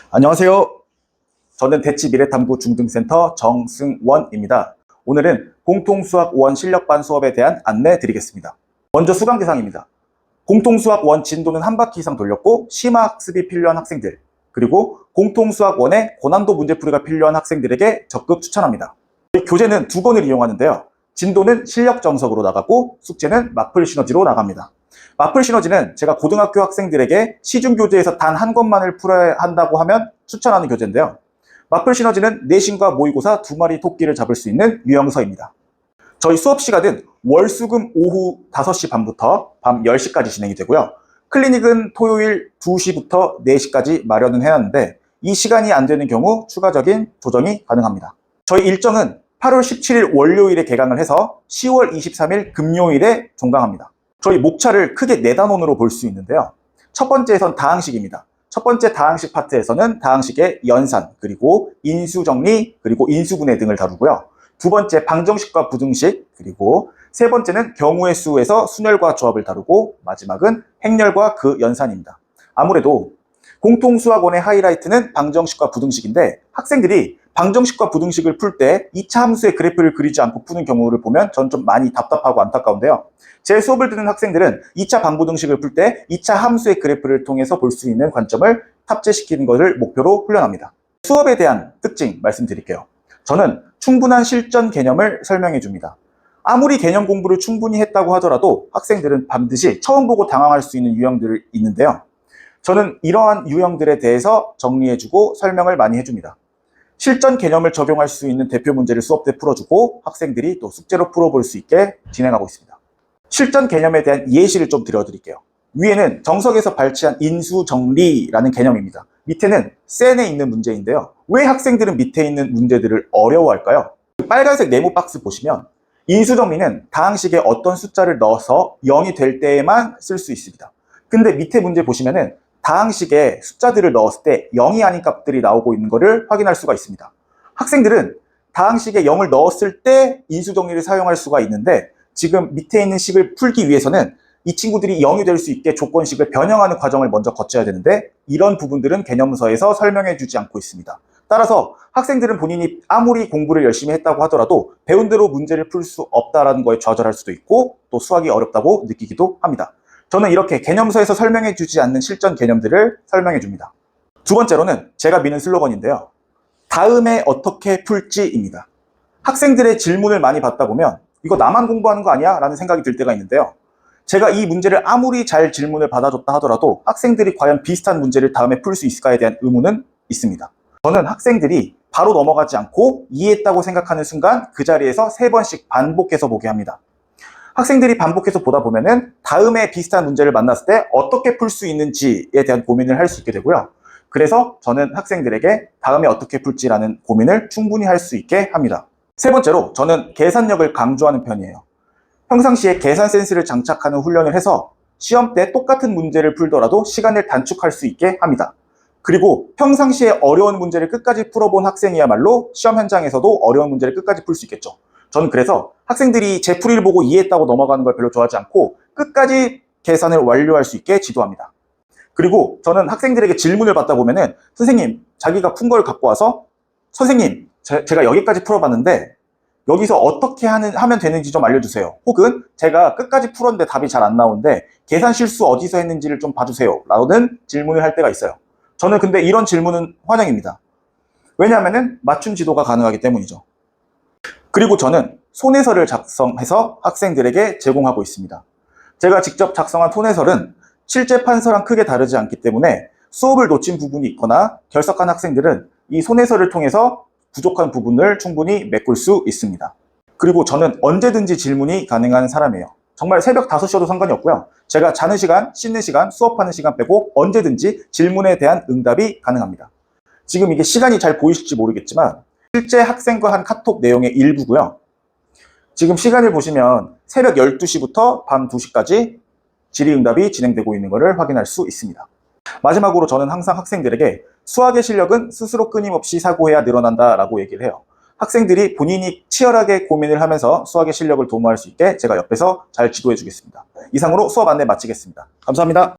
안녕하세요. 저는 대치 미래탐구 중등센터 정승원입니다. 오늘은 공통수학 1 실력반 수업에 대한 안내 드리겠습니다. 먼저 수강 대상입니다. 공통수학 1 진도는 한 바퀴 이상 돌렸고 심화학습이 필요한 학생들, 그리고 공통수학 1의 고난도 문제풀이가 필요한 학생들에게 적극 추천합니다. 교재는 두 권을 이용하는데요. 진도는 실력 정석으로 나가고 숙제는 마플 시너지로 나갑니다. 마플 시너지는 제가 고등학교 학생들에게 시중교재에서 단 한 권만을 풀어야 한다고 하면 추천하는 교재인데요. 마플 시너지는 내신과 모의고사 두 마리 토끼를 잡을 수 있는 유형서입니다. 저희 수업 시간은 월, 수, 금 오후 5시 반부터 밤 10시까지 진행이 되고요. 클리닉은 토요일 2시부터 4시까지 마련은 해놨는데 이 시간이 안 되는 경우 추가적인 조정이 가능합니다. 저희 일정은 8월 17일 월요일에 개강을 해서 10월 23일 금요일에 종강합니다. 저희 목차를 크게 4단원으로 볼 수 있는데요. 첫 번째에선 다항식입니다. 첫 번째 다항식 파트에서는 다항식의 연산, 그리고 인수정리, 그리고 인수분해 등을 다루고요. 두 번째 방정식과 부등식, 그리고 세 번째는 경우의 수에서 순열과 조합을 다루고 마지막은 행렬과 그 연산입니다. 아무래도 공통수학원의 하이라이트는 방정식과 부등식인데 학생들이 방정식과 부등식을 풀 때 2차 함수의 그래프를 그리지 않고 푸는 경우를 보면 전 좀 많이 답답하고 안타까운데요. 제 수업을 듣는 학생들은 2차 방부등식을 풀 때 2차 함수의 그래프를 통해서 볼 수 있는 관점을 탑재시키는 것을 목표로 훈련합니다. 수업에 대한 특징 말씀드릴게요. 저는 충분한 실전 개념을 설명해 줍니다. 아무리 개념 공부를 충분히 했다고 하더라도 학생들은 반드시 처음 보고 당황할 수 있는 유형들이 있는데요. 저는 이러한 유형들에 대해서 정리해주고 설명을 많이 해줍니다. 실전 개념을 적용할 수 있는 대표 문제를 수업 때 풀어주고 학생들이 또 숙제로 풀어볼 수 있게 진행하고 있습니다. 실전 개념에 대한 예시를 좀 들어드릴게요. 위에는 정석에서 발췌한 인수정리라는 개념입니다. 밑에는 센에 있는 문제인데요. 왜 학생들은 밑에 있는 문제들을 어려워할까요? 빨간색 네모 박스 보시면 인수정리는 다항식에 어떤 숫자를 넣어서 0이 될 때에만 쓸 수 있습니다. 근데 밑에 문제 보시면은 다항식에 숫자들을 넣었을 때 0이 아닌 값들이 나오고 있는 것을 확인할 수가 있습니다. 학생들은 다항식에 0을 넣었을 때 인수정리를 사용할 수가 있는데 지금 밑에 있는 식을 풀기 위해서는 이 친구들이 0이 될 수 있게 조건식을 변형하는 과정을 먼저 거쳐야 되는데 이런 부분들은 개념서에서 설명해 주지 않고 있습니다. 따라서 학생들은 본인이 아무리 공부를 열심히 했다고 하더라도 배운 대로 문제를 풀 수 없다는 거에 좌절할 수도 있고 또 수학이 어렵다고 느끼기도 합니다. 저는 이렇게 개념서에서 설명해 주지 않는 실전 개념들을 설명해 줍니다. 두 번째로는 제가 미는 슬로건인데요. 다음에 어떻게 풀지입니다. 학생들의 질문을 많이 받다 보면 이거 나만 공부하는 거 아니야? 라는 생각이 들 때가 있는데요. 제가 이 문제를 아무리 잘 질문을 받아줬다 하더라도 학생들이 과연 비슷한 문제를 다음에 풀 수 있을까에 대한 의문은 있습니다. 저는 학생들이 바로 넘어가지 않고 이해했다고 생각하는 순간 그 자리에서 3번씩 반복해서 보게 합니다. 학생들이 반복해서 보다 보면은 다음에 비슷한 문제를 만났을 때 어떻게 풀 수 있는지에 대한 고민을 할 수 있게 되고요. 그래서 저는 학생들에게 다음에 어떻게 풀지라는 고민을 충분히 할 수 있게 합니다. 세 번째로 저는 계산력을 강조하는 편이에요. 평상시에 계산 센스를 장착하는 훈련을 해서 시험 때 똑같은 문제를 풀더라도 시간을 단축할 수 있게 합니다. 그리고 평상시에 어려운 문제를 끝까지 풀어본 학생이야말로 시험 현장에서도 어려운 문제를 끝까지 풀 수 있겠죠. 저는 그래서 학생들이 제 풀이를 보고 이해했다고 넘어가는 걸 별로 좋아하지 않고 끝까지 계산을 완료할 수 있게 지도합니다. 그리고 저는 학생들에게 질문을 받다 보면은 선생님, 자기가 푼 걸 갖고 와서 선생님, 제가 여기까지 풀어봤는데 여기서 어떻게 하면 되는지 좀 알려주세요. 혹은 제가 끝까지 풀었는데 답이 잘 안 나오는데 계산 실수 어디서 했는지를 좀 봐주세요. 라는 질문을 할 때가 있어요. 저는 근데 이런 질문은 환영입니다. 왜냐하면 맞춤 지도가 가능하기 때문이죠. 그리고 저는 손해설을 작성해서 학생들에게 제공하고 있습니다. 제가 직접 작성한 손해설은 실제 판서랑 크게 다르지 않기 때문에 수업을 놓친 부분이 있거나 결석한 학생들은 이 손해설을 통해서 부족한 부분을 충분히 메꿀 수 있습니다. 그리고 저는 언제든지 질문이 가능한 사람이에요. 정말 새벽 5시여도 상관이 없고요. 제가 자는 시간, 씻는 시간, 수업하는 시간 빼고 언제든지 질문에 대한 응답이 가능합니다. 지금 이게 시간이 잘 보이실지 모르겠지만 실제 학생과 한 카톡 내용의 일부고요. 지금 시간을 보시면 새벽 12시부터 밤 2시까지 질의응답이 진행되고 있는 것을 확인할 수 있습니다. 마지막으로 저는 항상 학생들에게 수학의 실력은 스스로 끊임없이 사고해야 늘어난다 라고 얘기를 해요. 학생들이 본인이 치열하게 고민을 하면서 수학의 실력을 도모할 수 있게 제가 옆에서 잘 지도해 주겠습니다. 이상으로 수업 안내 마치겠습니다. 감사합니다.